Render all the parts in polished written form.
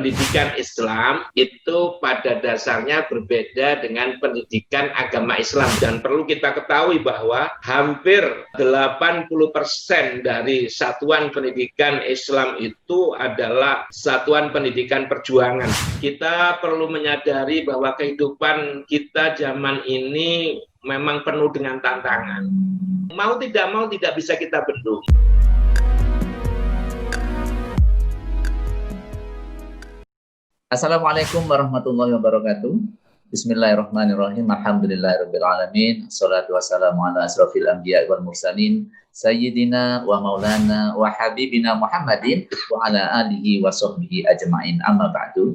pendidikan Islam itu pada dasarnya berbeda dengan pendidikan agama Islam. Dan perlu kita ketahui bahwa hampir 80% dari satuan pendidikan Islam itu adalah satuan pendidikan perjuangan. Kita perlu menyadari bahwa kehidupan kita zaman ini memang penuh dengan tantangan. Mau tidak bisa kita bendung. Assalamualaikum warahmatullahi wabarakatuh. Bismillahirrahmanirrahim. Alhamdulillahirrabbilalamin. Assalatu wassalamu ala asrafil anbiya wal mursalin Sayyidina wa maulana wa habibina Muhammadin wa ala alihi wa sahbihi ajma'in. Amma ba'du.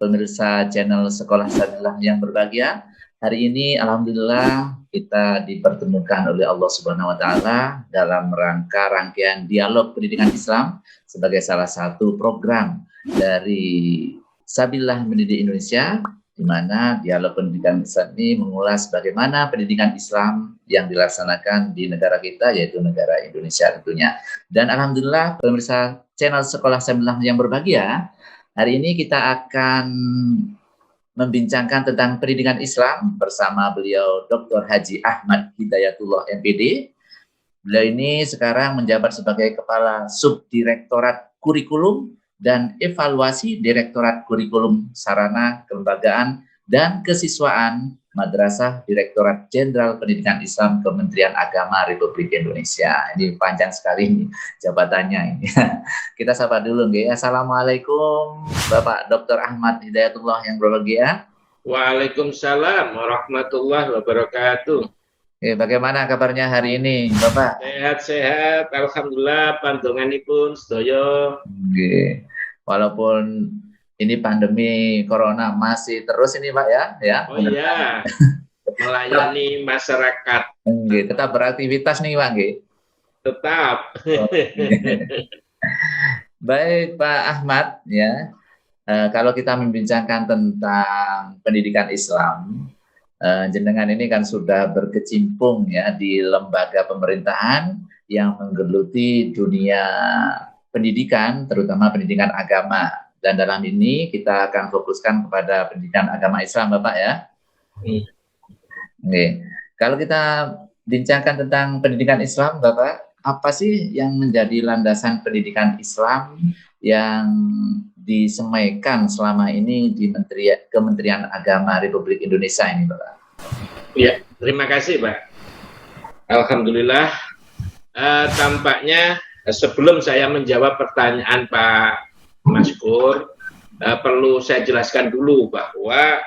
Pemirsa channel Sekolah Sabillah yang berbahagia, hari ini alhamdulillah kita dipertemukan oleh Allah Subhanahu wa taala dalam rangkaian dialog pendidikan Islam sebagai salah satu program dari Sabillah Mendidik Indonesia, di mana dialog pendidikan Islam ini mengulas bagaimana pendidikan Islam yang dilaksanakan di negara kita, yaitu negara Indonesia tentunya. Dan alhamdulillah pemirsa channel Sekolah Sabillah yang berbahagia, hari ini kita akan membincangkan tentang pendidikan Islam bersama beliau Dr. Haji Ahmad Hidayatullah MPD. Beliau ini sekarang menjabat sebagai Kepala Subdirektorat Kurikulum dan Evaluasi Direktorat Kurikulum Sarana Kelembagaan dan Kesiswaan Madrasah Direktorat Jenderal Pendidikan Islam Kementerian Agama Republik Indonesia. Ini panjang sekali nih jabatannya ini. Kita sapa dulu nggih. Assalamualaikum Bapak Dr. Ahmad Hidayatullah yang berbahagia. Waalaikumsalam warahmatullahi wabarakatuh. Bagaimana kabarnya hari ini, Bapak? Sehat-sehat, alhamdulillah, pantunganipun sedaya. Walaupun ini pandemi corona masih terus ini, Pak ya. Oh iya. Melayani masyarakat. Tetap beraktivitas nih, Pak. Tetap. Baik, Pak Ahmad ya. Kalau kita membincangkan tentang pendidikan Islam, jenengan ini kan sudah berkecimpung ya di lembaga pemerintahan yang menggeluti dunia pendidikan, terutama pendidikan agama. Dan dalam ini kita akan fokuskan kepada pendidikan agama Islam, Bapak ya. Kalau kita bincangkan tentang pendidikan Islam, Bapak, apa sih yang menjadi landasan pendidikan Islam yang disemaikan selama ini di Kementerian Agama Republik Indonesia ini, Bapak? Ya, terima kasih, Pak. Alhamdulillah, tampaknya sebelum saya menjawab pertanyaan Pak Maskur, perlu saya jelaskan dulu bahwa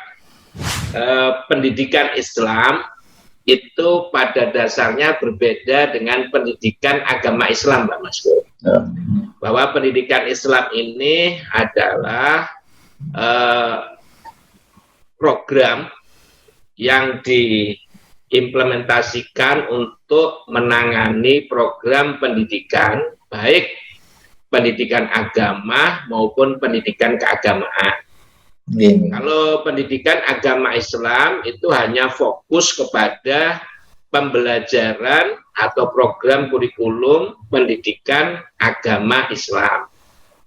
pendidikan Islam itu pada dasarnya berbeda dengan pendidikan agama Islam, Pak Maskur. Bahwa pendidikan Islam ini adalah program yang diimplementasikan untuk menangani program pendidikan, baik pendidikan agama maupun pendidikan keagamaan. Kalau pendidikan agama Islam itu hanya fokus kepada pembelajaran atau program kurikulum pendidikan agama Islam.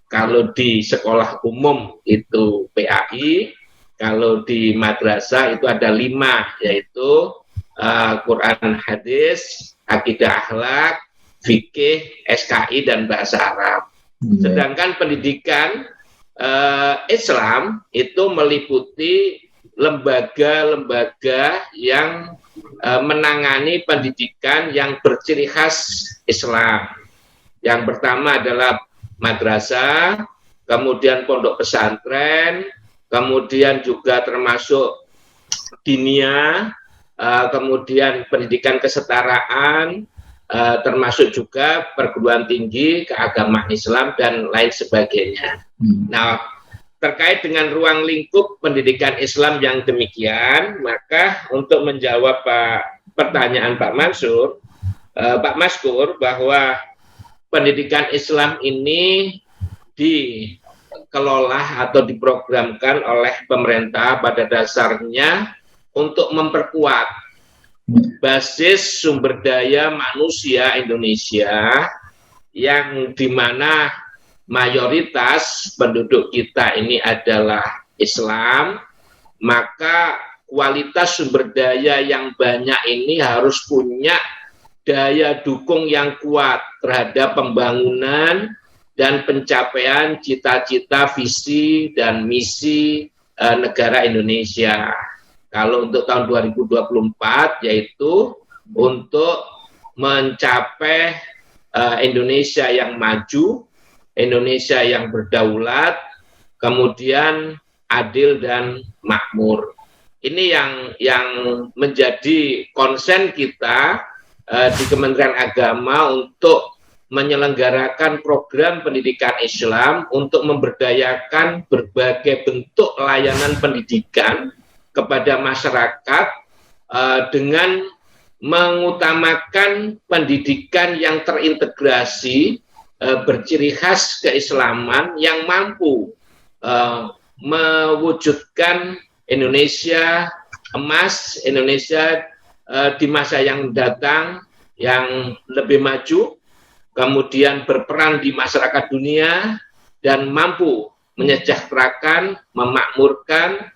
Kalau di sekolah umum itu PAI, kalau di madrasah itu ada 5, yaitu Quran Hadis, Akidah Akhlak, Fikih, SKI, dan Bahasa Arab. Sedangkan pendidikan Islam itu meliputi lembaga-lembaga yang menangani pendidikan yang berciri khas Islam. Yang pertama adalah madrasah, kemudian pondok pesantren, kemudian juga termasuk dinia, kemudian pendidikan kesetaraan, termasuk juga perguruan tinggi keagamaan Islam dan lain sebagainya. Nah, terkait dengan ruang lingkup pendidikan Islam yang demikian, maka untuk menjawab pertanyaan Pak Maskur bahwa pendidikan Islam ini dikelola atau diprogramkan oleh pemerintah pada dasarnya untuk memperkuat basis sumber daya manusia Indonesia yang dimana mayoritas penduduk kita ini adalah Islam, maka kualitas sumber daya yang banyak ini harus punya daya dukung yang kuat terhadap pembangunan dan pencapaian cita-cita, visi, dan misi negara Indonesia. Kalau untuk tahun 2024 yaitu untuk mencapai Indonesia yang maju, Indonesia yang berdaulat, kemudian adil dan makmur. Ini yang menjadi konsen kita di Kementerian Agama untuk menyelenggarakan program pendidikan Islam untuk memberdayakan berbagai bentuk layanan pendidikan kepada masyarakat dengan mengutamakan pendidikan yang terintegrasi, berciri khas keislaman yang mampu mewujudkan Indonesia emas, Indonesia di masa yang datang yang lebih maju, kemudian berperan di masyarakat dunia dan mampu menyejahterakan, memakmurkan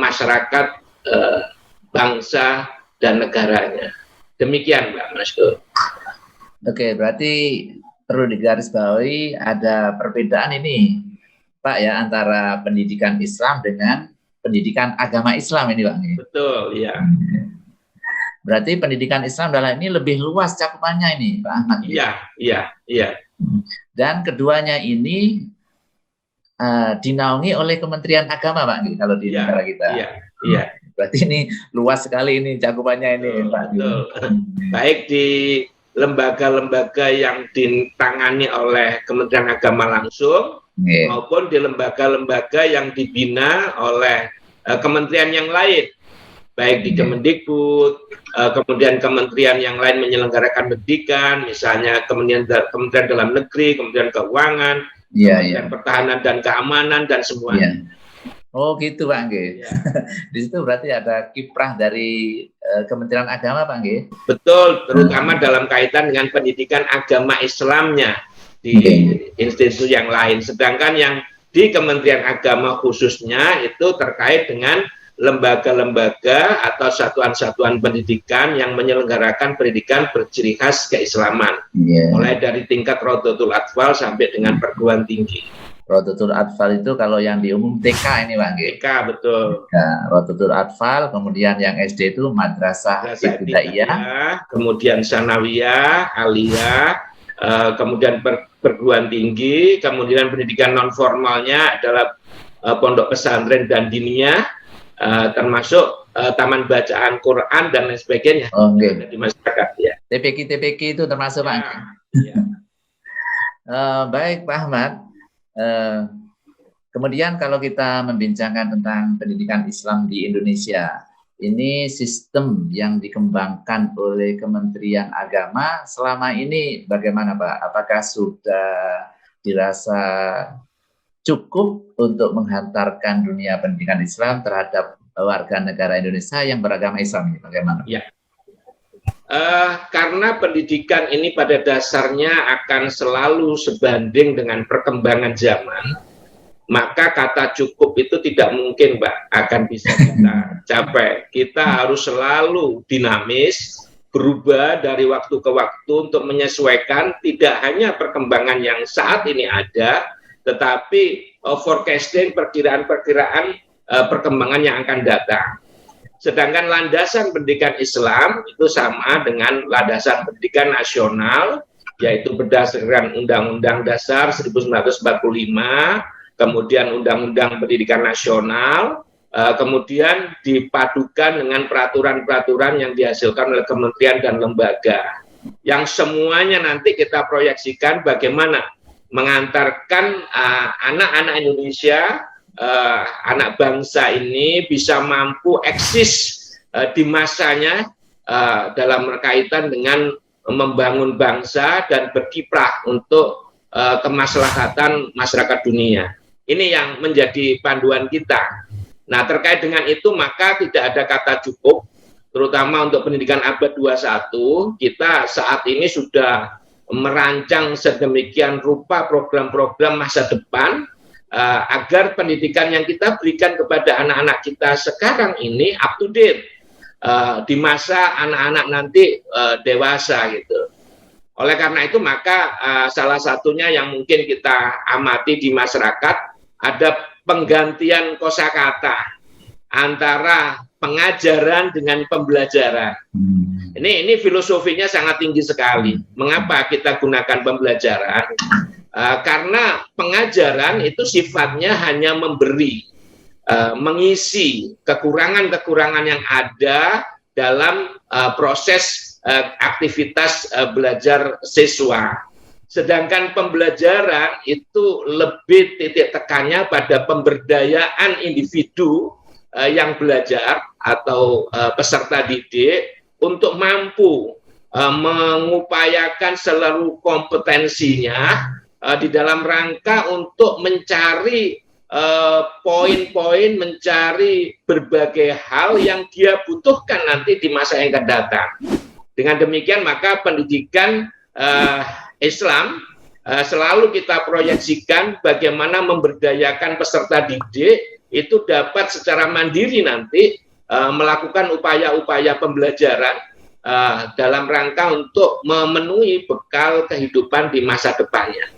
masyarakat, bangsa dan negaranya. Demikian, Mbak Maskur. Oke, berarti perlu digarisbawahi ada perbedaan ini, Pak ya, antara pendidikan Islam dengan pendidikan agama Islam ini, Pak. Betul, ya. Berarti pendidikan Islam dalam ini lebih luas cakupannya ini, Pak Ahmad. Iya. Dan keduanya ini dinaungi oleh Kementerian Agama, Pak, kalau di negara kita. Iya. Berarti ini luas sekali ini cakupannya ini, Pak. Betul. Baik di lembaga-lembaga yang ditangani oleh Kementerian Agama langsung, maupun di lembaga-lembaga yang dibina oleh kementerian yang lain, baik di Kemendikbud, kemudian kementerian yang lain menyelenggarakan pendidikan, misalnya Kementerian Dalam Negeri, Kementerian Keuangan, Kementerian Pertahanan dan Keamanan, dan semuanya. Oh gitu, Pak Nggih. Di situ berarti ada kiprah dari Kementerian Agama, Pak Nggih. Betul, terutama dalam kaitan dengan pendidikan agama Islamnya di institusi yang lain. Sedangkan yang di Kementerian Agama khususnya itu terkait dengan lembaga-lembaga atau satuan-satuan pendidikan yang menyelenggarakan pendidikan berciri khas keislaman, mulai dari tingkat Rodotul Atfal sampai dengan perguruan tinggi. Rodotul Atfal itu kalau yang di umum TK ini, Pak Nggih. TK, betul. Ya, Rodotul Atfal, kemudian yang SD itu Madrasah Ibtidaiyah, kemudian Sanawiyah, Aliyah, kemudian perguruan tinggi, kemudian pendidikan non formalnya adalah pondok pesantren dan diniyah, termasuk taman bacaan Quran dan lain sebagainya di masyarakat. Ya. TPQ itu termasuk, Pak. Baik, Pak Ahmad. Kemudian kalau kita membincangkan tentang pendidikan Islam di Indonesia, ini sistem yang dikembangkan oleh Kementerian Agama selama ini bagaimana, Pak? Apakah sudah dirasa cukup untuk menghantarkan dunia pendidikan Islam terhadap warga negara Indonesia yang beragama Islam ini? Bagaimana? Ya. Karena pendidikan ini pada dasarnya akan selalu sebanding dengan perkembangan zaman, maka kata cukup itu tidak mungkin, Mbak, akan bisa kita capai. Kita harus selalu dinamis, berubah dari waktu ke waktu untuk menyesuaikan tidak hanya perkembangan yang saat ini ada, tetapi forecasting, perkiraan-perkiraan perkembangan yang akan datang. Sedangkan landasan pendidikan Islam itu sama dengan landasan pendidikan nasional, yaitu berdasarkan Undang-Undang Dasar 1945, kemudian Undang-Undang Pendidikan Nasional, kemudian dipadukan dengan peraturan-peraturan yang dihasilkan oleh kementerian dan lembaga, yang semuanya nanti kita proyeksikan bagaimana mengantarkan anak-anak Indonesia, anak bangsa ini bisa mampu eksis di masanya dalam berkaitan dengan membangun bangsa dan berkiprah untuk kemaslahatan masyarakat dunia. Ini yang menjadi panduan kita. Nah, terkait dengan itu maka tidak ada kata cukup, terutama untuk pendidikan abad 21, kita saat ini sudah merancang sedemikian rupa program-program masa depan agar pendidikan yang kita berikan kepada anak-anak kita sekarang ini up to date di masa anak-anak nanti dewasa gitu. Oleh karena itu maka salah satunya yang mungkin kita amati di masyarakat ada penggantian kosakata antara pengajaran dengan pembelajaran. Ini filosofinya sangat tinggi sekali. Mengapa kita gunakan pembelajaran? Karena pengajaran itu sifatnya hanya memberi, mengisi kekurangan-kekurangan yang ada dalam proses aktivitas belajar siswa. Sedangkan pembelajaran itu lebih titik tekannya pada pemberdayaan individu yang belajar atau peserta didik untuk mampu mengupayakan seluruh kompetensinya di dalam rangka untuk mencari poin-poin, mencari berbagai hal yang dia butuhkan nanti di masa yang akan datang. Dengan demikian maka pendidikan Islam selalu kita proyeksikan bagaimana memberdayakan peserta didik itu dapat secara mandiri nanti melakukan upaya-upaya pembelajaran dalam rangka untuk memenuhi bekal kehidupan di masa depannya.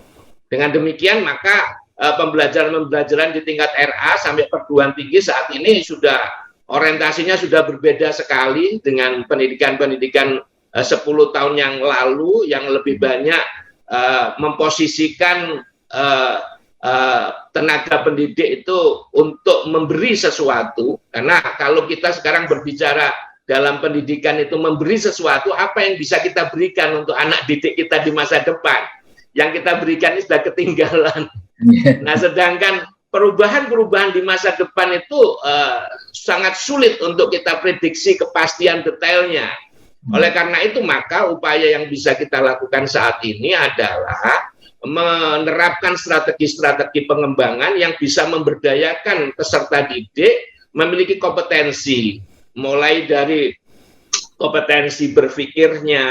Dengan demikian maka pembelajaran di tingkat RA sampai perguruan tinggi saat ini sudah orientasinya sudah berbeda sekali dengan pendidikan-pendidikan 10 tahun yang lalu yang lebih banyak memposisikan tenaga pendidik itu untuk memberi sesuatu. Karena kalau kita sekarang berbicara dalam pendidikan itu memberi sesuatu, apa yang bisa kita berikan untuk anak didik kita di masa depan? Yang kita berikan ini sudah ketinggalan. Nah, sedangkan perubahan-perubahan di masa depan itu sangat sulit untuk kita prediksi kepastian detailnya. Oleh karena itu, maka upaya yang bisa kita lakukan saat ini adalah menerapkan strategi-strategi pengembangan yang bisa memberdayakan peserta didik memiliki kompetensi, mulai dari kompetensi berpikirnya,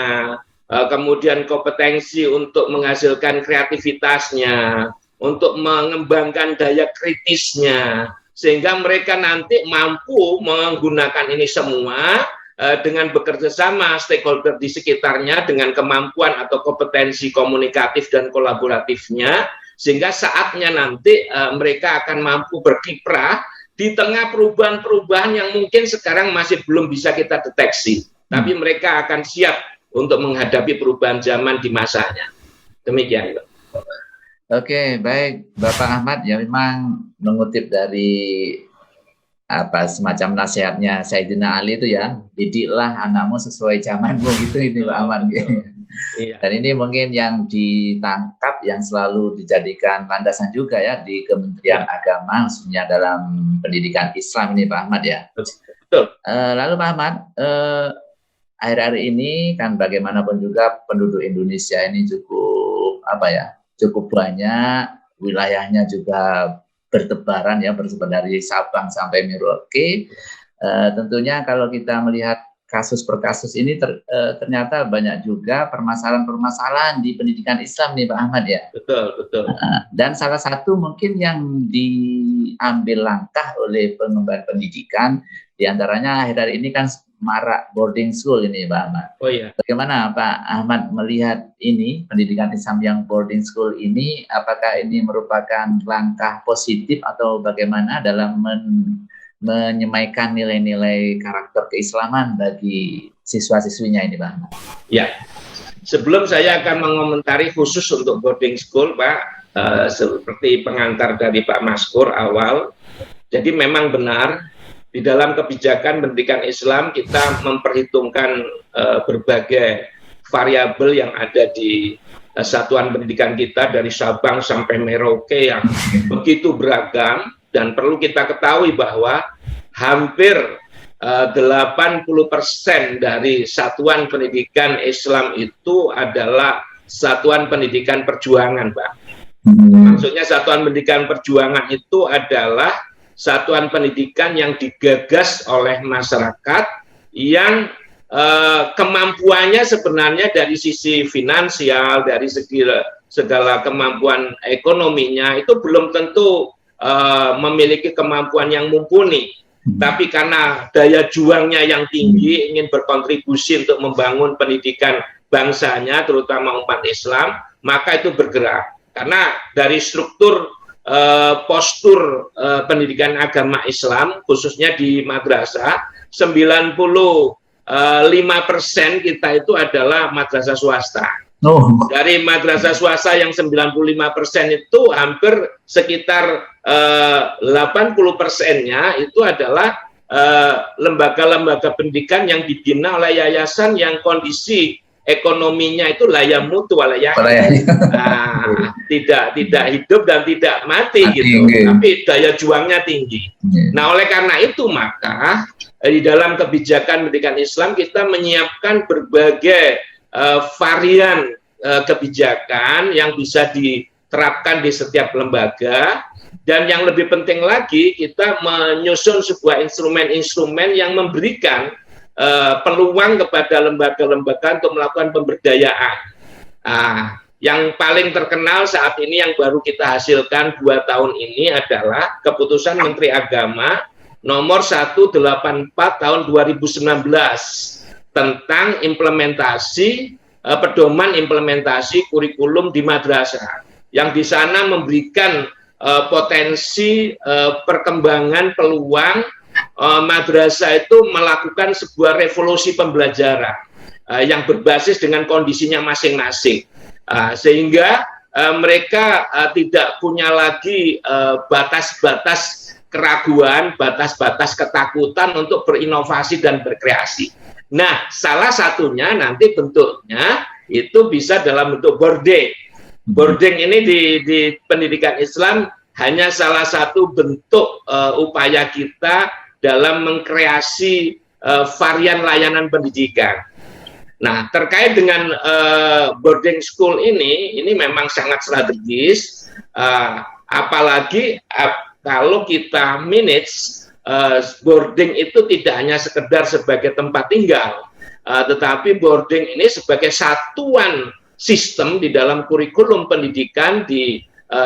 kemudian kompetensi untuk menghasilkan kreativitasnya, untuk mengembangkan daya kritisnya, sehingga mereka nanti mampu menggunakan ini semua dengan bekerja sama stakeholder di sekitarnya dengan kemampuan atau kompetensi komunikatif dan kolaboratifnya, sehingga saatnya nanti mereka akan mampu berkiprah di tengah perubahan-perubahan yang mungkin sekarang masih belum bisa kita deteksi, tapi mereka akan siap untuk menghadapi perubahan zaman di masanya. Demikian. Oke, baik Bapak Ahmad, ya memang mengutip dari semacam nasihatnya Sayyidina Ali itu ya, didiklah anakmu sesuai zamanmu gitu ini Pak Ahmad. Iya. Dan ini mungkin yang ditangkap, yang selalu dijadikan landasan juga ya di Kementerian Agama, khususnya dalam pendidikan Islam ini Pak Ahmad ya. Betul. Lalu Pak Ahmad, akhir-akhir ini kan bagaimanapun juga penduduk Indonesia ini cukup banyak, wilayahnya juga bertebaran ya, bersebar dari Sabang sampai Merauke. Tentunya kalau kita melihat kasus per kasus ini ternyata banyak juga permasalahan-permasalahan di pendidikan Islam nih Pak Ahmad ya. Betul. Dan salah satu mungkin yang diambil langkah oleh pengembangan pendidikan diantaranya akhir-akhir ini kan marak boarding school ini Pak Ahmad. Oh iya. Bagaimana Pak Ahmad melihat ini pendidikan Islam yang boarding school ini? Apakah ini merupakan langkah positif atau bagaimana dalam menyemaikan nilai-nilai karakter keislaman bagi siswa-siswinya ini Pak Ahmad? Ya. Sebelum saya akan mengomentari khusus untuk boarding school Pak, seperti pengantar dari Pak Maskur awal, jadi memang benar di dalam kebijakan pendidikan Islam kita memperhitungkan berbagai variabel yang ada di satuan pendidikan kita dari Sabang sampai Merauke yang begitu beragam, dan perlu kita ketahui bahwa hampir 80% dari satuan pendidikan Islam itu adalah satuan pendidikan perjuangan, Pak. Maksudnya satuan pendidikan perjuangan itu adalah satuan pendidikan yang digagas oleh masyarakat yang kemampuannya sebenarnya dari sisi finansial, dari segi segala kemampuan ekonominya itu belum tentu memiliki kemampuan yang mumpuni. Tapi karena daya juangnya yang tinggi, ingin berkontribusi untuk membangun pendidikan bangsanya, terutama umat Islam, maka itu bergerak. Karena dari struktur postur pendidikan agama Islam, khususnya di madrasah, 95% kita itu adalah madrasah swasta. Dari madrasah swasta yang 95% itu hampir sekitar 80%-nya itu adalah lembaga-lembaga pendidikan yang dibina oleh yayasan yang kondisi ekonominya itu layak mutu tidak hidup dan tidak mati gitu, tapi daya juangnya tinggi. Nah, oleh karena itu maka di dalam kebijakan pendidikan Islam kita menyiapkan berbagai varian kebijakan yang bisa diterapkan di setiap lembaga, dan yang lebih penting lagi kita menyusun sebuah instrumen-instrumen yang memberikan peluang kepada lembaga-lembaga untuk melakukan pemberdayaan. Yang paling terkenal saat ini yang baru kita hasilkan 2 tahun ini adalah keputusan Menteri Agama nomor 184 tahun 2019 tentang implementasi pedoman implementasi kurikulum di madrasah, yang di sana memberikan potensi perkembangan peluang madrasah itu melakukan sebuah revolusi pembelajaran yang berbasis dengan kondisinya masing-masing, sehingga mereka tidak punya lagi batas-batas keraguan, batas-batas ketakutan untuk berinovasi dan berkreasi. Nah, salah satunya nanti bentuknya itu bisa dalam bentuk boarding. Boarding ini di pendidikan Islam hanya salah satu bentuk upaya kita dalam mengkreasi varian layanan pendidikan. Nah, terkait dengan boarding school ini memang sangat strategis, apalagi kalau kita manage boarding itu tidak hanya sekedar sebagai tempat tinggal, tetapi boarding ini sebagai satuan sistem di dalam kurikulum pendidikan di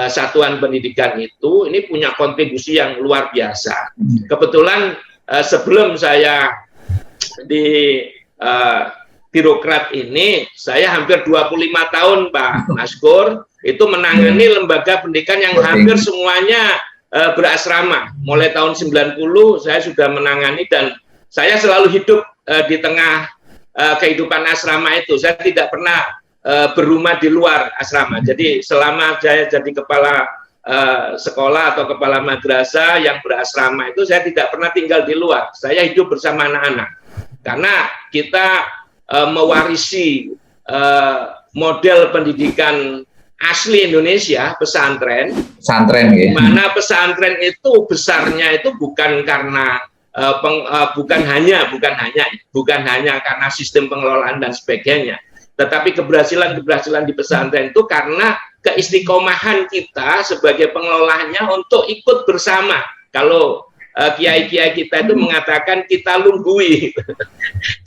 satuan pendidikan itu, ini punya kontribusi yang luar biasa. Kebetulan sebelum saya di birokrat ini, saya hampir 25 tahun Pak Maskur, itu menangani lembaga pendidikan yang hampir semuanya berasrama. Mulai tahun 90 saya sudah menangani, dan saya selalu hidup di tengah kehidupan asrama itu. Saya tidak pernah berumah di luar asrama. Jadi selama saya jadi kepala sekolah atau kepala madrasah yang berasrama itu, saya tidak pernah tinggal di luar. Saya hidup bersama anak-anak. Karena kita mewarisi model pendidikan asli Indonesia, pesantren, ya. Mana pesantren itu besarnya itu bukan karena bukan hanya karena sistem pengelolaan dan sebagainya, tetapi keberhasilan di pesantren itu karena keistiqomahan kita sebagai pengelolanya untuk ikut bersama. Kalau kiai-kiai kita itu mengatakan kita lunggui.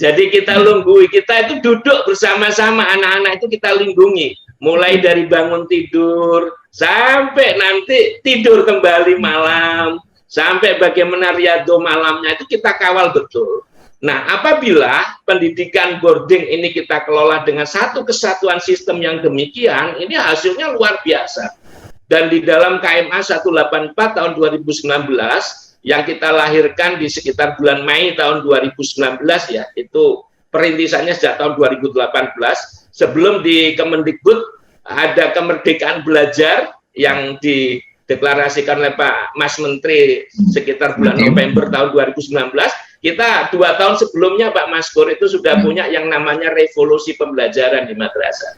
Jadi kita lunggui, kita itu duduk bersama-sama, anak-anak itu kita lindungi. Mulai dari bangun tidur, sampai nanti tidur kembali malam, sampai bagaimana riyadhah malamnya, itu kita kawal betul. Nah, apabila pendidikan boarding ini kita kelola dengan satu kesatuan sistem yang demikian, ini hasilnya luar biasa. Dan di dalam KMA 184 tahun 2019, yang kita lahirkan di sekitar bulan Mei tahun 2019 ya, itu perintisannya sejak tahun 2018, sebelum di Kemendikbud ada kemerdekaan belajar yang dideklarasikan oleh Pak Mas Menteri sekitar bulan November tahun 2019. Kita 2 tahun sebelumnya Pak Maskur itu sudah punya yang namanya revolusi pembelajaran di madrasah.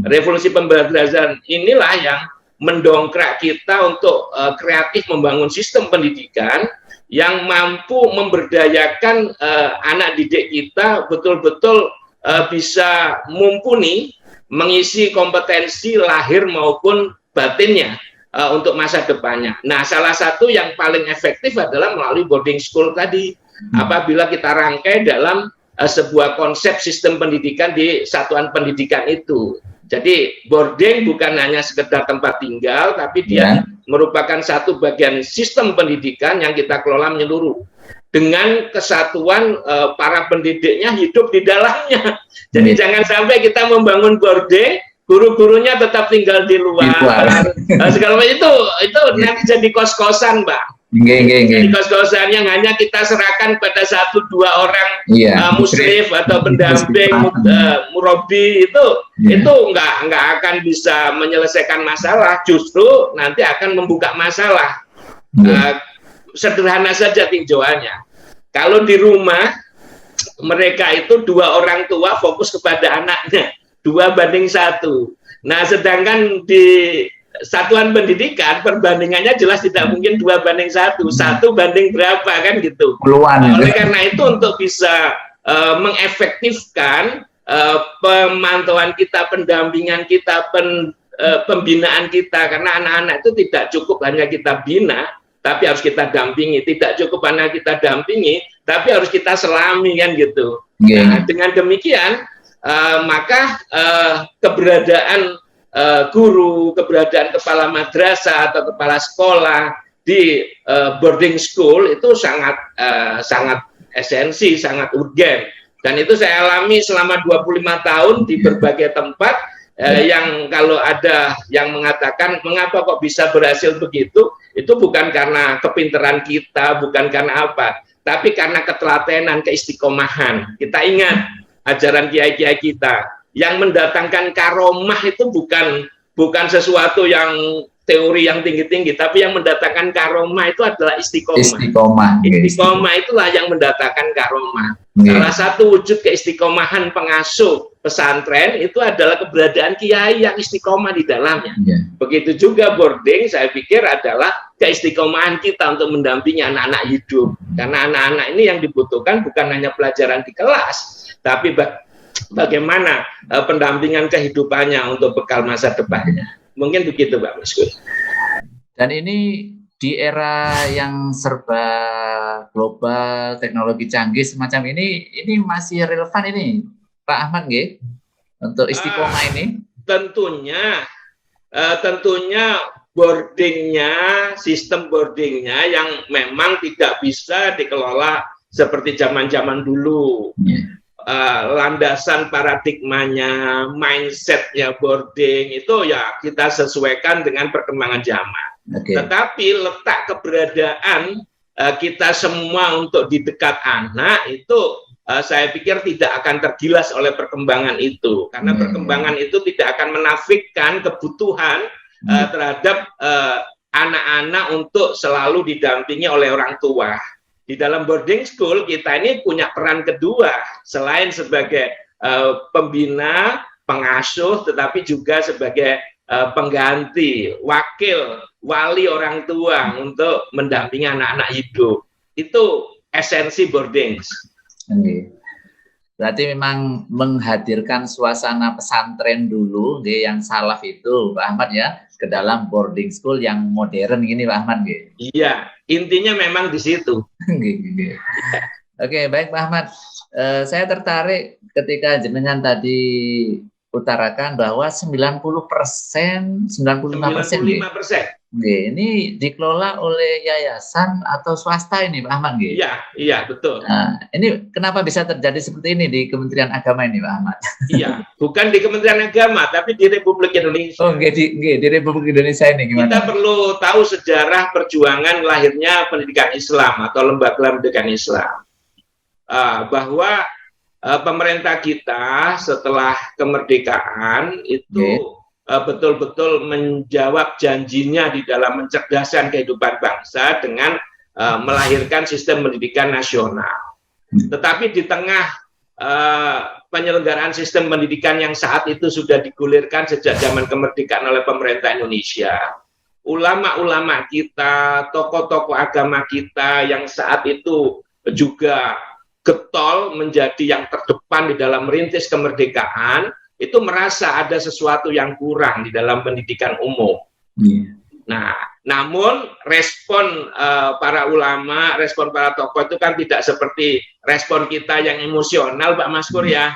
Revolusi pembelajaran inilah yang mendongkrak kita untuk kreatif membangun sistem pendidikan yang mampu memberdayakan anak didik kita betul-betul bisa mumpuni mengisi kompetensi lahir maupun batinnya untuk masa depannya. Nah, salah satu yang paling efektif adalah melalui boarding school tadi. Apabila kita rangkai dalam sebuah konsep sistem pendidikan di satuan pendidikan itu. Jadi boarding bukan hanya sekedar tempat tinggal, tapi dia merupakan satu bagian sistem pendidikan yang kita kelola menyeluruh. Dengan kesatuan para pendidiknya hidup di dalamnya. Jadi jangan sampai kita membangun boarding, guru-gurunya tetap tinggal di luar. Segala macam itu nanti jadi kos-kosan, Mbak. Jadi kos-kosan yang hanya kita serahkan pada 1-2 orang musyrif atau pendamping murabi itu nggak akan bisa menyelesaikan masalah, justru nanti akan membuka masalah. Sederhana saja tinjauannya. Kalau di rumah mereka itu 2 orang tua fokus kepada anaknya 2:1. Nah, sedangkan di satuan pendidikan perbandingannya jelas tidak mungkin 2:1, 1 banding berapa kan gitu. Oleh karena itu untuk bisa mengefektifkan pemantauan kita, pendampingan kita, pembinaan kita, karena anak-anak itu tidak cukup hanya kita bina, tapi harus kita dampingi. Tidak cukup hanya kita dampingi, tapi harus kita selami kan gitu. Nah, dengan demikian maka keberadaan guru, keberadaan kepala madrasah atau kepala sekolah di boarding school itu sangat esensi, sangat urgen. Dan itu saya alami selama 25 tahun di berbagai tempat yang kalau ada yang mengatakan mengapa kok bisa berhasil begitu, itu bukan karena kepintaran kita, bukan karena apa, tapi karena ketelatenan, keistiqomahan. Kita ingat ajaran kiai-kiai kita. Yang mendatangkan karomah itu bukan sesuatu yang teori yang tinggi-tinggi, tapi yang mendatangkan karomah itu adalah istiqomah. Istiqomah itulah yang mendatangkan karomah. Salah satu wujud keistiqomahan pengasuh pesantren itu adalah keberadaan kiai yang istiqomah di dalamnya. Begitu juga boarding, saya pikir adalah keistiqomahan kita untuk mendampingi anak-anak hidup. Karena anak-anak ini yang dibutuhkan bukan hanya pelajaran di kelas, tapi bagaimana pendampingan kehidupannya untuk bekal masa depannya. Mungkin begitu, Pak Mas Gus. Dan ini di era yang serba global, teknologi canggih semacam ini masih relevan ini, Pak Ahmad, nggih, untuk istiqomah ini? Tentunya boardingnya, sistem boardingnya yang memang tidak bisa dikelola seperti zaman-zaman dulu. Landasan paradigmanya, mindsetnya boarding itu ya kita sesuaikan dengan perkembangan zaman. Tetapi letak keberadaan kita semua untuk di dekat anak itu saya pikir tidak akan tergilas oleh perkembangan itu, karena perkembangan itu tidak akan menafikan kebutuhan terhadap anak-anak untuk selalu didampingi oleh orang tua. Di dalam boarding school kita ini punya peran kedua, selain sebagai pembina, pengasuh, tetapi juga sebagai pengganti, wakil, wali orang tua untuk mendampingi anak-anak hidup. Itu esensi boarding. Berarti memang menghadirkan suasana pesantren dulu, yang salaf itu, Pak Ahmad ya, ke dalam boarding school yang modern gini, Pak Ahmad. Iya, intinya memang di situ. Oke, baik Pak Ahmad. Saya tertarik ketika jenengan tadi utarakan bahwa 95%. Ini dikelola oleh yayasan atau swasta ini, Pak Ahmad? Iya, betul. Nah, ini kenapa bisa terjadi seperti ini di Kementerian Agama ini, Pak Ahmad? Iya, bukan di Kementerian Agama, tapi di Republik Indonesia. Di Republik Indonesia ini gimana? Kita perlu tahu sejarah perjuangan lahirnya pendidikan Islam atau lembaga pendidikan Islam. Bahwa pemerintah kita setelah kemerdekaan itu betul-betul menjawab janjinya di dalam mencerdaskan kehidupan bangsa dengan melahirkan sistem pendidikan nasional. Tetapi di tengah penyelenggaraan sistem pendidikan yang saat itu sudah digulirkan sejak zaman kemerdekaan oleh pemerintah Indonesia, ulama-ulama kita, tokoh-tokoh agama kita yang saat itu juga getol menjadi yang terdepan di dalam merintis kemerdekaan, itu merasa ada sesuatu yang kurang di dalam pendidikan umum. Nah, Namun respon para ulama, respon para tokoh itu kan tidak seperti respon kita yang emosional, Pak Maskur ya.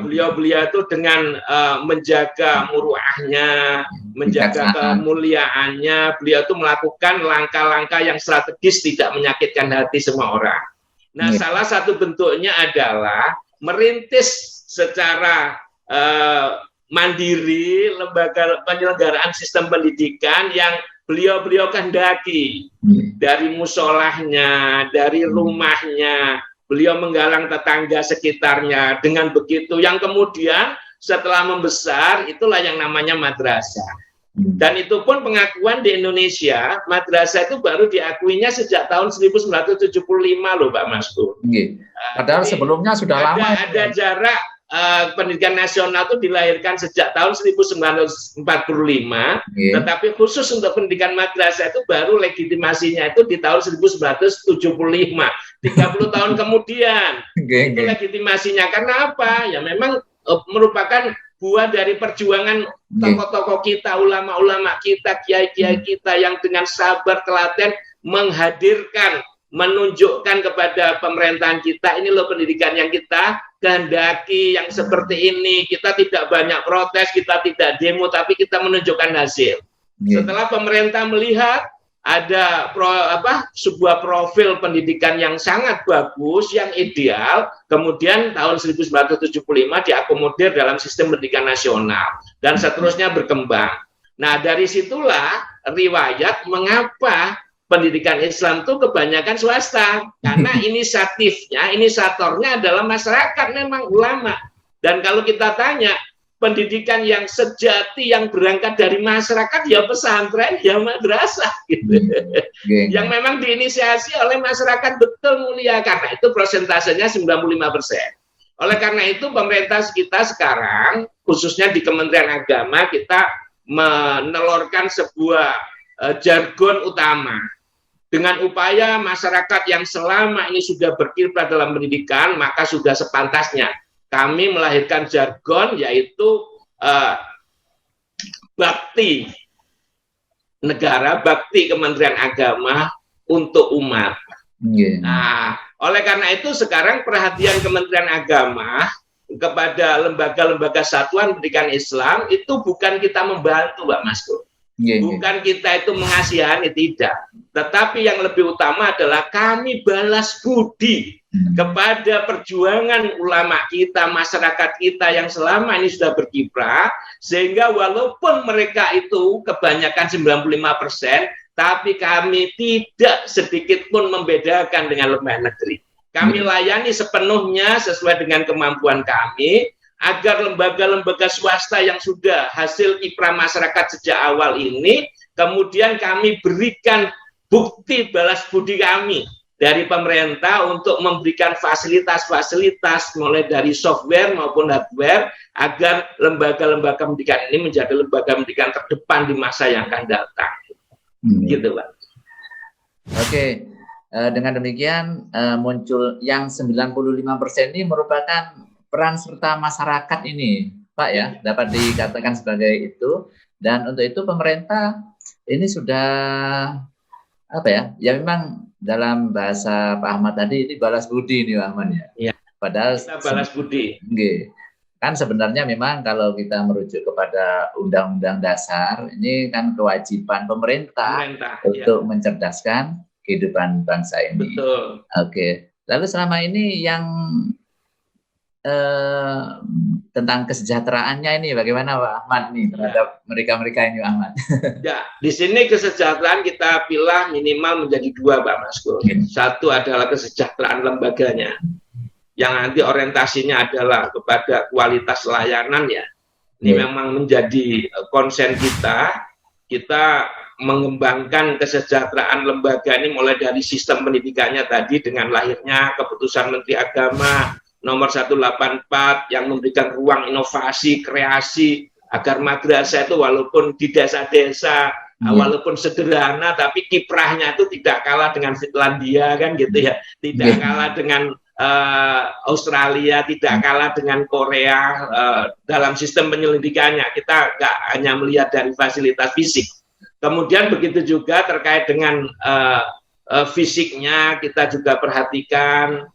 Beliau-beliau itu dengan menjaga muruahnya, menjaga kemuliaannya, beliau itu melakukan langkah-langkah yang strategis tidak menyakitkan hati semua orang. Nah, salah satu bentuknya adalah merintis secara mandiri lembaga penyelenggaraan sistem pendidikan yang beliau-beliau kehendaki. Dari musolahnya, dari rumahnya, beliau menggalang tetangga sekitarnya. Dengan begitu, yang kemudian setelah membesar, itulah yang namanya madrasah. Dan itu pun pengakuan di Indonesia, madrasah itu baru diakuinya sejak tahun 1975 loh Pak Maskur. Padahal sebelumnya sudah lama. Ada jarak. Pendidikan nasional itu dilahirkan sejak tahun 1945, tetapi khusus untuk pendidikan madrasah itu baru legitimasinya itu di tahun 1975, 30 tahun kemudian. Itu legitimasinya. Karena apa? Ya memang merupakan buah dari perjuangan tokoh-tokoh kita, ulama-ulama kita, kiai-kiai kita yang dengan sabar telaten menghadirkan, menunjukkan kepada pemerintahan kita, ini loh pendidikan yang kita kehendaki, yang seperti ini. Kita tidak banyak protes, kita tidak demo, tapi kita menunjukkan hasil. Setelah pemerintah melihat ada sebuah profil pendidikan yang sangat bagus, yang ideal, kemudian tahun 1975 diakomodir dalam sistem pendidikan nasional, dan seterusnya berkembang. Nah, dari situlah riwayat mengapa pendidikan Islam itu kebanyakan swasta, karena inisiatornya adalah masyarakat, memang ulama. Dan kalau kita tanya, pendidikan yang sejati yang berangkat dari masyarakat ya pesantren, ya madrasah gitu. Yang memang diinisiasi oleh masyarakat, betul mulia, karena itu persentasenya 95%. Oleh karena itu pemerintah kita sekarang, khususnya di Kementerian Agama, kita menelurkan sebuah jargon utama. Dengan upaya masyarakat yang selama ini sudah berkiprah dalam pendidikan, maka sudah sepantasnya kami melahirkan jargon, yaitu bakti negara, bakti Kementerian Agama untuk umat. Nah, oleh karena itu sekarang perhatian Kementerian Agama kepada lembaga-lembaga satuan pendidikan Islam itu bukan kita membantu, Pak Maskur. Bukan kita itu mengasihani, tidak. Tetapi yang lebih utama adalah kami balas budi kepada perjuangan ulama kita, masyarakat kita yang selama ini sudah berkiprah, sehingga walaupun mereka itu kebanyakan 95%, tapi kami tidak sedikit pun membedakan dengan lembaga negeri. Kami layani sepenuhnya sesuai dengan kemampuan kami, agar lembaga-lembaga swasta yang sudah hasil kiprah masyarakat sejak awal ini, kemudian kami berikan bukti balas budi kami dari pemerintah untuk memberikan fasilitas-fasilitas mulai dari software maupun hardware, agar lembaga-lembaga pendidikan ini menjadi lembaga pendidikan terdepan di masa yang akan datang. Gitu, Pak. Oke. Dengan demikian muncul yang 95% ini merupakan peran serta masyarakat ini, Pak ya, dapat dikatakan sebagai itu. Dan untuk itu pemerintah ini sudah ya memang dalam bahasa Pak Ahmad tadi ini balas budi ini Pak Ahmad ya. Padahal kita balas budi. Kan sebenarnya memang kalau kita merujuk kepada Undang-Undang Dasar, ini kan kewajiban pemerintah untuk mencerdaskan kehidupan bangsa ini. Betul. Oke. Lalu selama ini yang tentang kesejahteraannya ini bagaimana Pak Ahmad nih terhadap mereka-mereka ini Pak Ahmad? Ya, di sini kesejahteraan kita pilih minimal menjadi dua, Pak Maskur. Satu adalah kesejahteraan lembaganya, yang nanti orientasinya adalah kepada kualitas layanan ya. Ini memang menjadi konsen kita. Kita mengembangkan kesejahteraan lembaga ini mulai dari sistem pendidikannya tadi dengan lahirnya keputusan Menteri Agama nomor 184 yang memberikan ruang inovasi, kreasi, agar madrasah itu walaupun di desa-desa, walaupun sederhana, tapi kiprahnya itu tidak kalah dengan Finlandia kan gitu ya, tidak kalah dengan Australia, tidak kalah dengan Korea dalam sistem penyelidikannya. Kita nggak hanya melihat dari fasilitas fisik, Kemudian begitu juga terkait dengan fisiknya, kita juga perhatikan.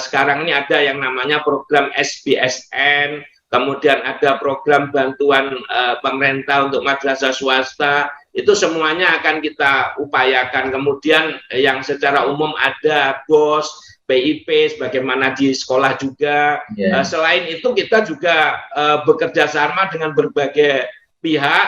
Sekarang ini ada yang namanya program SBSN, kemudian ada program bantuan pemerintah untuk madrasah swasta, itu semuanya akan kita upayakan. Kemudian yang secara umum ada BOS, PIP, sebagaimana di sekolah juga. Selain itu kita juga bekerja sama dengan berbagai pihak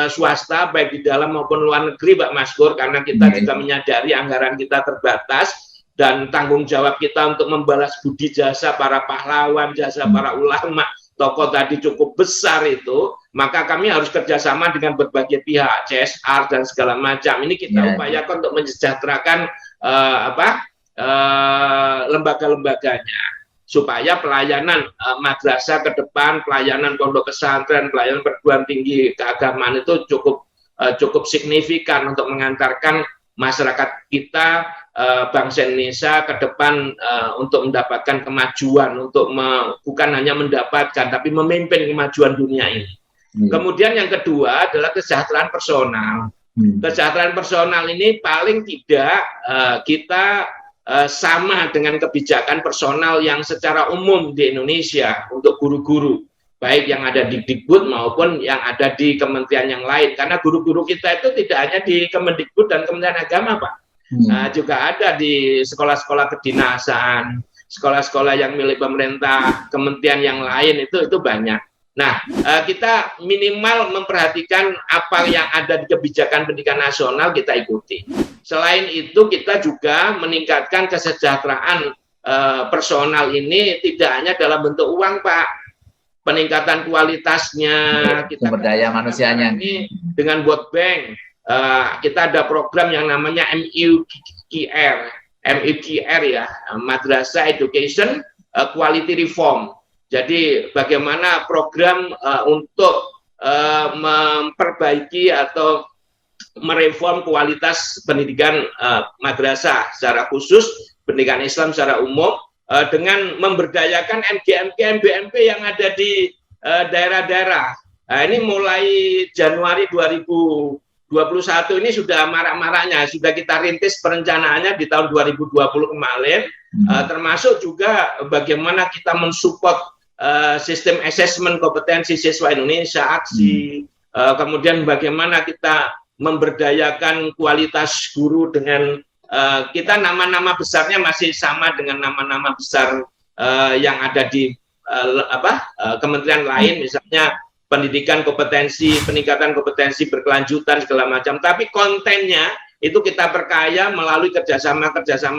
swasta, baik di dalam maupun luar negeri, Pak Maskur, karena kita juga menyadari anggaran kita terbatas, dan tanggung jawab kita untuk membalas budi jasa para pahlawan, jasa para ulama, tokoh tadi cukup besar itu, maka kami harus kerjasama dengan berbagai pihak, CSR dan segala macam. Ini kita upayakan untuk mensejahterakan lembaga-lembaganya, supaya pelayanan madrasah ke depan, pelayanan pondok pesantren, pelayanan perguruan tinggi keagamaan itu cukup signifikan untuk mengantarkan masyarakat kita, bangsa Indonesia ke depan untuk mendapatkan kemajuan, untuk bukan hanya mendapatkan tapi memimpin kemajuan dunia ini. Kemudian yang kedua adalah kesejahteraan personal. Kesejahteraan personal ini paling tidak kita sama dengan kebijakan personal yang secara umum di Indonesia untuk guru-guru, baik yang ada di Dikbud maupun yang ada di kementerian yang lain. Karena guru-guru kita itu tidak hanya di Kemendikbud dan Kementerian Agama, Pak. Juga ada di sekolah-sekolah kedinasan, sekolah-sekolah yang milik pemerintah, kementerian yang lain, itu banyak. Nah, kita minimal memperhatikan apa yang ada di kebijakan pendidikan nasional, kita ikuti. Selain itu, kita juga meningkatkan kesejahteraan personal ini tidak hanya dalam bentuk uang, Pak. Peningkatan kualitasnya, kita sumber daya manusianya ini dengan World Bank. Kita ada program yang namanya MUKR ya, Madrasah Education Quality Reform. Jadi bagaimana program untuk memperbaiki atau mereform kualitas pendidikan madrasah secara khusus, pendidikan Islam secara umum, dengan memberdayakan MGMP, MBMP yang ada di daerah-daerah. Nah, ini mulai Januari 2021 ini sudah marak-maraknya, sudah kita rintis perencanaannya di tahun 2020 kemarin, termasuk juga bagaimana kita mensupport sistem assessment kompetensi siswa Indonesia, aksi, kemudian bagaimana kita memberdayakan kualitas guru dengan kita nama-nama besarnya masih sama dengan nama-nama besar yang ada di kementerian lain, misalnya pendidikan kompetensi, peningkatan kompetensi berkelanjutan segala macam. Tapi kontennya itu kita perkaya melalui kerjasama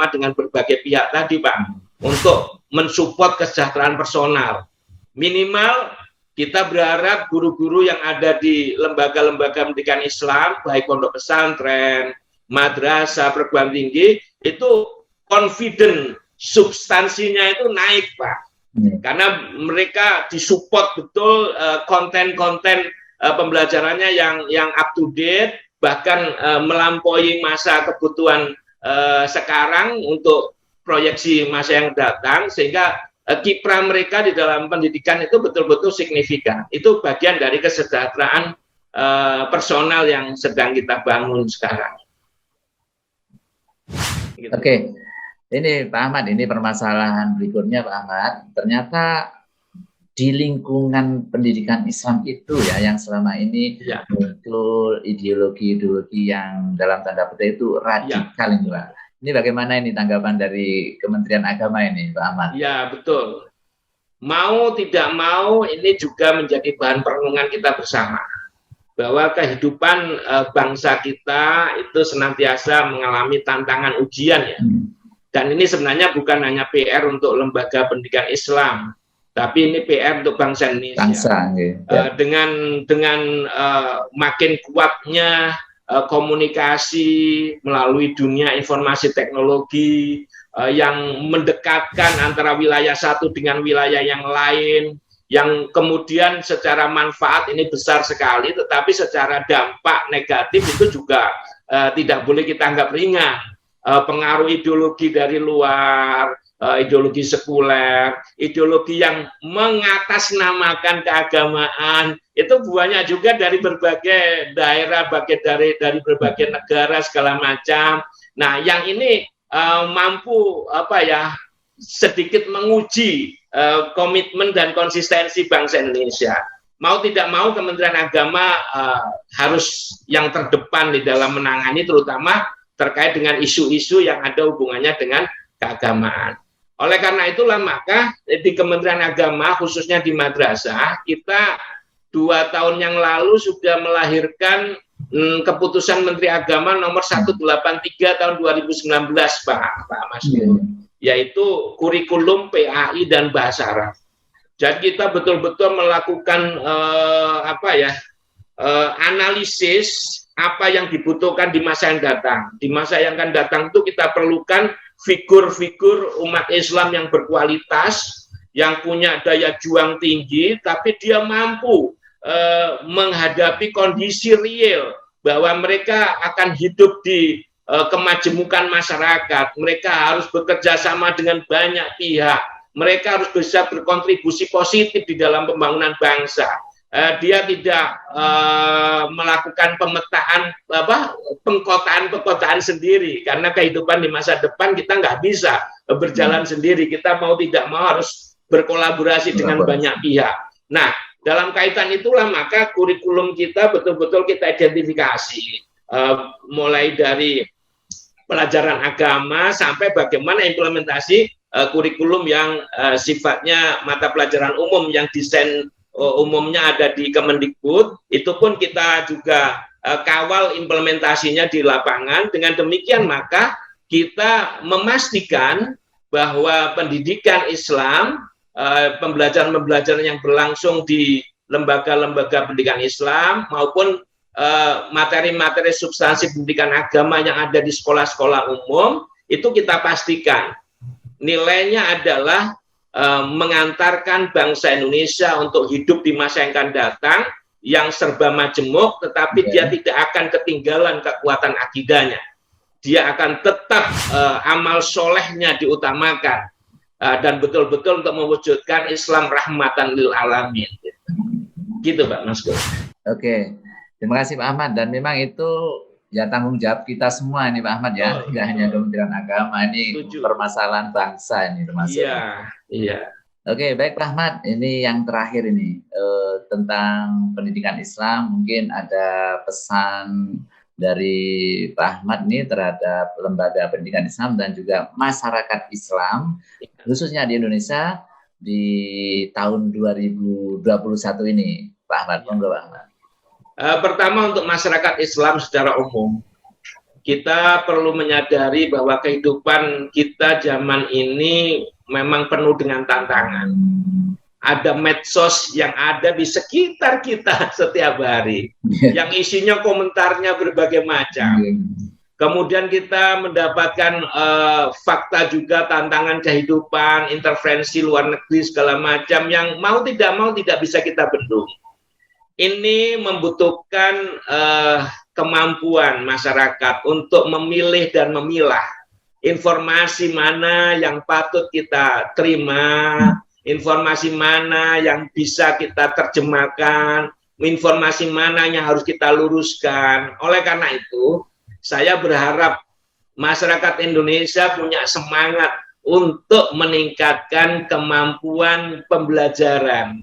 dengan berbagai pihak tadi, Pak, untuk mensupport kesejahteraan personal. Minimal kita berharap guru-guru yang ada di lembaga-lembaga pendidikan Islam, baik pondok pesantren, madrasah, perguruan tinggi, itu confident, substansinya itu naik, Pak. Karena mereka disupport betul konten-konten pembelajarannya yang up to date, bahkan melampaui masa kebutuhan sekarang untuk proyeksi masa yang datang, sehingga kiprah mereka di dalam pendidikan itu betul-betul signifikan. Itu bagian dari kesejahteraan personal yang sedang kita bangun sekarang. Gitu. Oke. Ini Pak Ahmad, ini permasalahan berikutnya Pak Ahmad. Ternyata di lingkungan pendidikan Islam itu ya, yang selama ini muncul ideologi-ideologi yang dalam tanda petik itu radikal ini Pak. Ini bagaimana ini tanggapan dari Kementerian Agama ini Pak Ahmad? Ya, betul. Mau tidak mau ini juga menjadi bahan perenungan kita bersama. Bahwa kehidupan bangsa kita itu senantiasa mengalami tantangan ujian ya. Dan ini sebenarnya bukan hanya PR untuk lembaga pendidikan Islam, tapi ini PR untuk bangsa Indonesia. Dengan makin kuatnya komunikasi melalui dunia informasi teknologi yang mendekatkan antara wilayah satu dengan wilayah yang lain, yang kemudian secara manfaat ini besar sekali, tetapi secara dampak negatif itu juga tidak boleh kita anggap ringan. Pengaruh ideologi dari luar, ideologi sekuler, ideologi yang mengatasnamakan keagamaan, itu banyak juga dari berbagai daerah, dari berbagai negara segala macam. Nah, yang ini mampu sedikit menguji komitmen dan konsistensi bangsa Indonesia. Mau tidak mau Kementerian Agama harus yang terdepan di dalam menangani, terutama terkait dengan isu-isu yang ada hubungannya dengan keagamaan. Oleh karena itulah maka di Kementerian Agama, khususnya di madrasah, kita 2 tahun yang lalu sudah melahirkan keputusan Menteri Agama nomor 183 tahun 2019, Pak Mas, yaitu kurikulum PAI dan bahasa Arab. Jadi kita betul-betul melakukan analisis apa yang dibutuhkan di masa yang datang. Di masa yang akan datang itu kita perlukan figur-figur umat Islam yang berkualitas, yang punya daya juang tinggi, tapi dia mampu menghadapi kondisi real bahwa mereka akan hidup di kemajemukan masyarakat. Mereka harus bekerja sama dengan banyak pihak. Mereka harus bisa berkontribusi positif di dalam pembangunan bangsa. Dia tidak melakukan pemetaan pengkotaan sendiri, karena kehidupan di masa depan kita nggak bisa berjalan sendiri. Kita mau tidak mau harus berkolaborasi dengan banyak pihak. Nah, dalam kaitan itulah maka kurikulum kita betul-betul kita identifikasi, mulai dari pelajaran agama sampai bagaimana implementasi kurikulum yang sifatnya mata pelajaran umum yang desain umumnya ada di Kemendikbud. Itu pun kita juga kawal implementasinya di lapangan. Dengan demikian maka kita memastikan bahwa pendidikan Islam, pembelajaran-pembelajaran yang berlangsung di lembaga-lembaga pendidikan Islam maupun materi-materi substansi pendidikan agama yang ada di sekolah-sekolah umum, itu kita pastikan nilainya adalah mengantarkan bangsa Indonesia untuk hidup di masa yang akan datang yang serba majemuk, tetapi dia tidak akan ketinggalan kekuatan akidahnya. Dia akan tetap amal solehnya diutamakan dan betul-betul untuk mewujudkan Islam rahmatan lil alamin. Gitu Pak Mas. Oke, terima kasih Pak Ahmad. Dan memang itu ya tanggung jawab kita semua nih Pak Ahmad ya, tidak hanya Kementerian Agama, ini permasalahan bangsa ini termasuk. Iya. Oke, baik Pak Ahmad, ini yang terakhir ini tentang pendidikan Islam, mungkin ada pesan dari Pak Ahmad ini terhadap lembaga pendidikan Islam dan juga masyarakat Islam khususnya di Indonesia di tahun 2021 ini, Pak Ahmad. Monggo Pak Ahmad. Pertama, untuk masyarakat Islam secara umum, kita perlu menyadari bahwa kehidupan kita zaman ini memang penuh dengan tantangan. Ada medsos yang ada di sekitar kita setiap hari, yang isinya komentarnya berbagai macam. Kemudian kita mendapatkan fakta juga, tantangan kehidupan, intervensi luar negeri segala macam yang mau tidak bisa kita bendung. Ini membutuhkan kemampuan masyarakat untuk memilih dan memilah informasi mana yang patut kita terima, informasi mana yang bisa kita terjemahkan, informasi mana yang harus kita luruskan. Oleh karena itu, saya berharap masyarakat Indonesia punya semangat untuk meningkatkan kemampuan pembelajaran.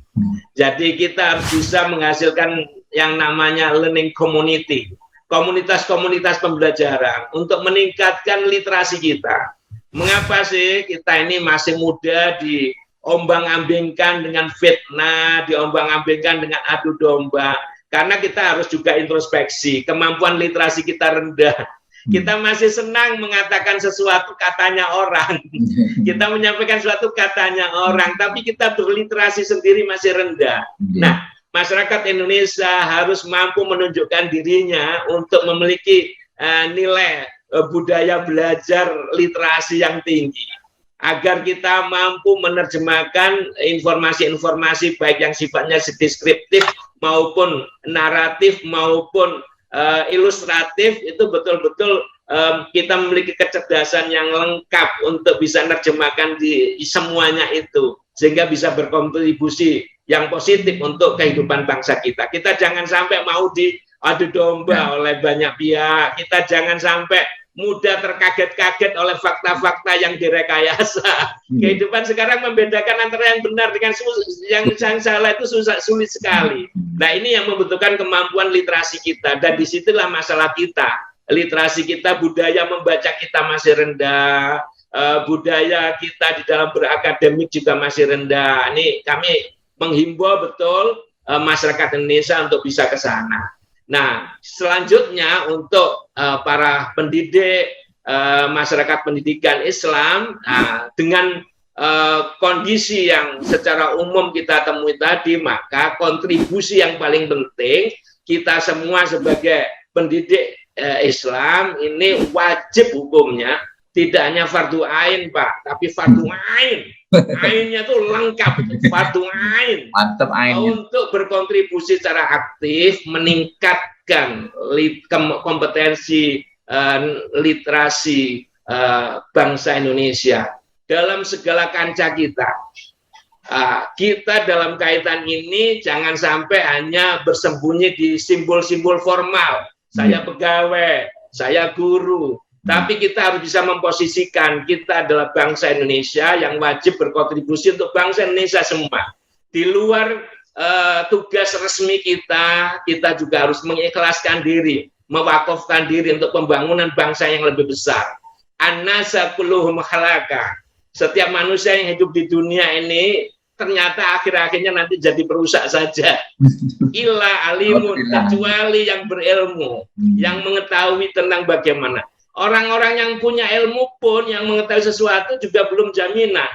Jadi kita harus bisa menghasilkan yang namanya learning community, komunitas-komunitas pembelajaran untuk meningkatkan literasi kita. Mengapa sih kita ini masih muda diombang-ambingkan dengan fitnah, diombang-ambingkan dengan adu domba? Karena kita harus juga introspeksi, kemampuan literasi kita rendah. Kita masih senang mengatakan sesuatu katanya orang. Kita menyampaikan sesuatu katanya orang, tapi kita berliterasi sendiri masih rendah. Nah, masyarakat Indonesia harus mampu menunjukkan dirinya untuk memiliki nilai budaya belajar literasi yang tinggi, agar kita mampu menerjemahkan informasi-informasi baik yang sifatnya deskriptif maupun naratif maupun ilustratif itu betul-betul kita memiliki kecerdasan yang lengkap untuk bisa menerjemahkan di semuanya itu, sehingga bisa berkontribusi yang positif untuk kehidupan bangsa kita. Kita jangan sampai mau diadu domba oleh banyak pihak. Kita jangan sampai mudah terkaget-kaget oleh fakta-fakta yang direkayasa. Kehidupan sekarang membedakan antara yang benar dengan yang salah itu sulit sekali. Nah, ini yang membutuhkan kemampuan literasi kita, dan disitulah masalah kita. Literasi kita, budaya membaca kita masih rendah, budaya kita di dalam berakademik juga masih rendah. Ini kami menghimbau betul masyarakat Indonesia untuk bisa ke sana. Nah, selanjutnya untuk para pendidik, masyarakat pendidikan Islam, dengan kondisi yang secara umum kita temui tadi, maka kontribusi yang paling penting kita semua sebagai pendidik Islam ini wajib hukumnya, tidak hanya fardu ain, Pak, tapi fardu ain. Ainnya tuh lengkap, fardu ain. Mantap ainnya. Untuk berkontribusi secara aktif meningkatkan kompetensi literasi bangsa Indonesia dalam segala kancah kita. Kita dalam kaitan ini jangan sampai hanya bersembunyi di simbol-simbol formal. Saya pegawai, saya guru, tapi kita harus bisa memposisikan kita adalah bangsa Indonesia yang wajib berkontribusi untuk bangsa Indonesia semua. Di luar tugas resmi kita juga harus mengikhlaskan diri, mewakafkan diri untuk pembangunan bangsa yang lebih besar. An-nasa kulluhum khalaqah. Setiap manusia yang hidup di dunia ini ternyata akhir-akhirnya nanti jadi perusak saja. Illa alimun, kecuali yang berilmu, yang mengetahui tentang bagaimana. Orang-orang yang punya ilmu pun, yang mengetahui sesuatu juga belum jaminan.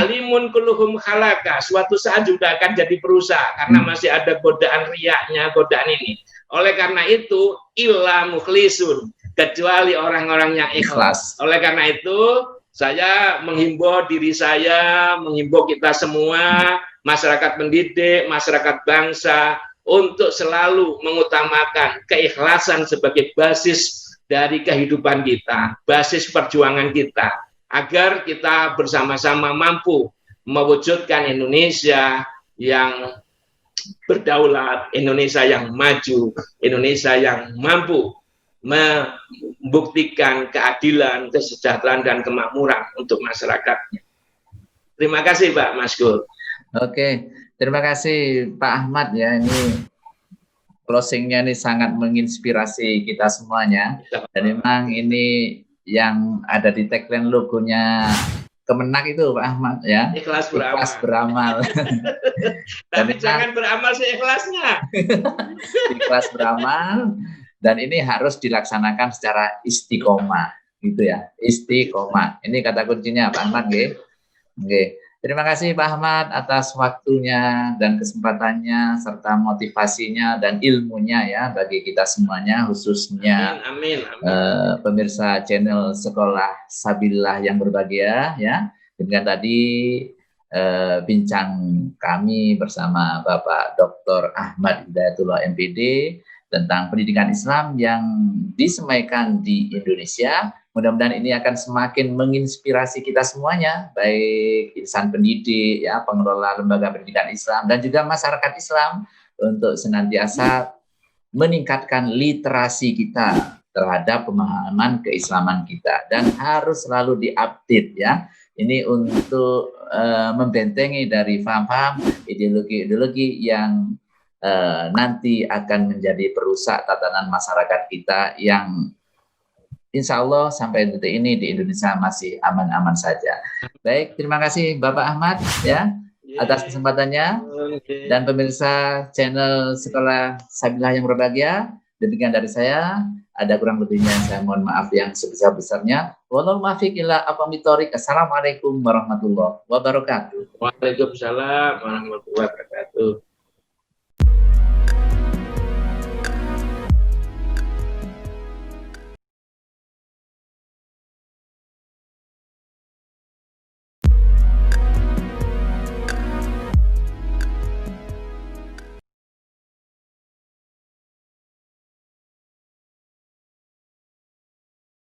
Alimun kulluhum khalaqah, suatu saat juga akan jadi perusak, karena masih ada godaan riyaknya, godaan ini. Oleh karena itu, illa mukhlisun, kecuali orang-orang yang ikhlas. Oleh karena itu, saya menghimbau diri saya, menghimbau kita semua, masyarakat pendidik, masyarakat bangsa, untuk selalu mengutamakan keikhlasan sebagai basis dari kehidupan kita, basis perjuangan kita, agar kita bersama-sama mampu mewujudkan Indonesia yang berdaulat, Indonesia yang maju, Indonesia yang mampu membuktikan keadilan, kesejahteraan, dan kemakmuran untuk masyarakatnya. Terima kasih, Pak Maskur. Oke, terima kasih Pak Ahmad ya. Ini closingnya ini sangat menginspirasi kita semuanya. Dan memang ini yang ada di tagline logonya Kemenak itu Pak Ahmad ya. Ikhlas beramal. Ikhlas beramal. Tapi jangan beramal seikhlasnya. Ikhlas beramal. Dan ini harus dilaksanakan secara istiqomah, gitu ya, istiqomah. Ini kata kuncinya Pak Ahmad, nggih. Nggih. Terima kasih Pak Ahmad atas waktunya dan kesempatannya serta motivasinya dan ilmunya ya bagi kita semuanya, khususnya amin. Pemirsa channel Sekolah Sabillah yang berbahagia ya. Dengan tadi bincang kami bersama Bapak Dr. Ahmad Hidayatullah MPD tentang pendidikan Islam yang disemaikan di Indonesia. Mudah-mudahan ini akan semakin menginspirasi kita semuanya, baik insan pendidik, ya, pengelola lembaga pendidikan Islam, dan juga masyarakat Islam untuk senantiasa meningkatkan literasi kita terhadap pemahaman keislaman kita, dan harus selalu diupdate ya. Ini untuk membentengi dari paham-paham ideologi-ideologi yang nanti akan menjadi perusak tatanan masyarakat kita yang insya Allah sampai detik ini di Indonesia masih aman-aman saja. Baik, terima kasih Bapak Ahmad ya atas kesempatannya dan pemirsa channel Sekolah Sabillah yang berbahagia. Demikian dari saya, ada kurang lebihnya saya mohon maaf yang sebesar-besarnya. Wallahu muwaffiq ila aqwamit thoriq. Assalamualaikum warahmatullahi wabarakatuh. Waalaikumsalam warahmatullahi wabarakatuh.